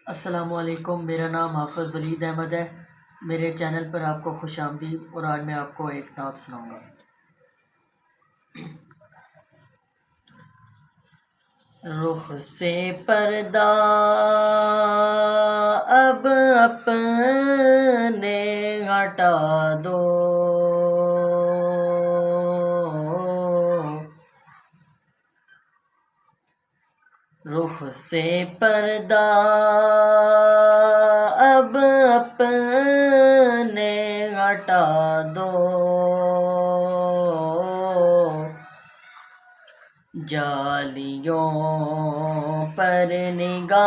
السلام علیکم، میرا نام حافظ ولید احمد ہے۔ میرے چینل پر آپ کو خوش آمدید، اور آج میں آپ کو ایک نعت سناؤں گا۔ رخ سے پردہ اب اپنے ہٹا دو، رخ سے پردہ اب اپنے ہٹا دو، جالیوں پر نگاہیں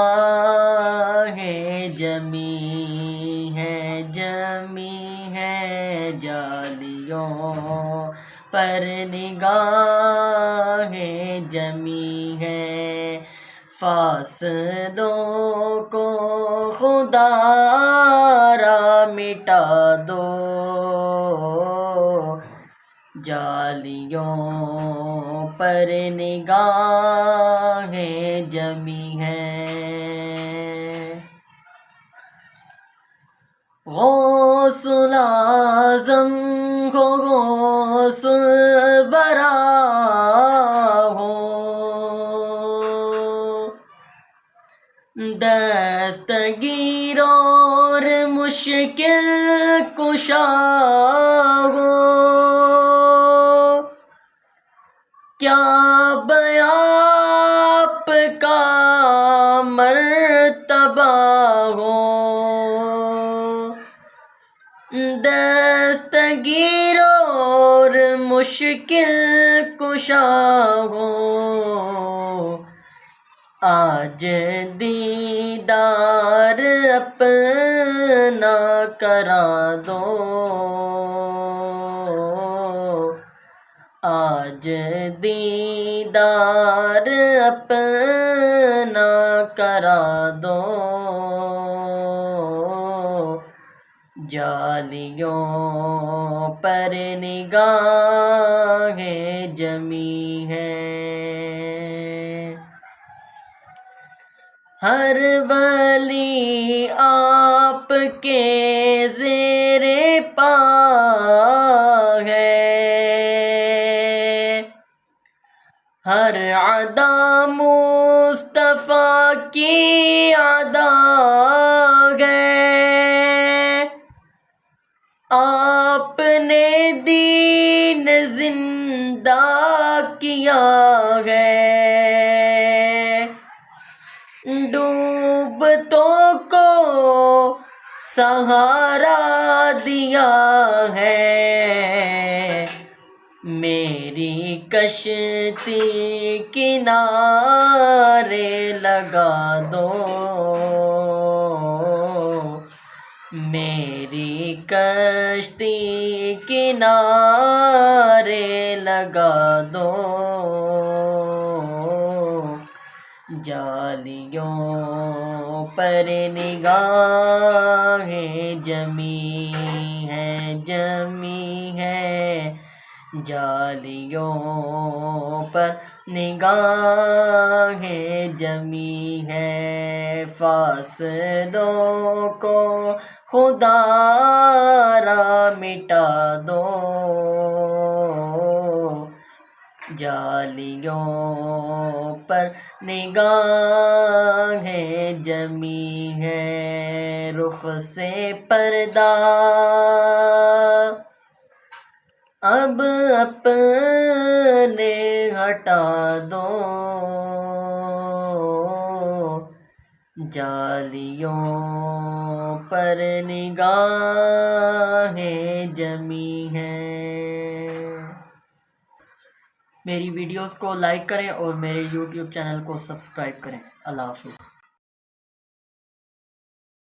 جمی ہے جالیوں پر نگاہیں جمی ہے، فاصلوں کو خدا را مٹا دو، جالیوں پر نگاہیں جمی ہیں۔ غوث الاعظم کو غوث الورا ہو، دستگیر اور مشکل کشا ہو، کیا بیان آپ کا مرتبہ ہو، دستگیر اور مشکل کشا ہو، آج دیدار اپنا کرا دو، آج دیدار اپنا کرا دو، جالیوں پر نگاہیں جمی ہیں۔ ہر ولی آپ کے زیر پا ہے، ہر ادا مصطفیٰ کی ادا ہے، آپ نے دین زندہ کیا ہے، ڈوبتوں کو سہارا دیا ہے، میری کشتی کنارے لگا دو، میری کشتی کنارے لگا دو، جالیوں پر نگاہیں جمی ہے، جالیوں پر نگاہیں جمی ہے، فاصلوں کو خدا را مٹا دو، جالیوں پر نگاہیں جمی ہیں، رخ سے پردہ اب اپنے ہٹا دو، جالیوں پر نگاہیں جمی ہیں۔ میری ویڈیوز کو لائک کریں اور میرے یوٹیوب چینل کو سبسکرائب کریں۔ اللہ حافظ۔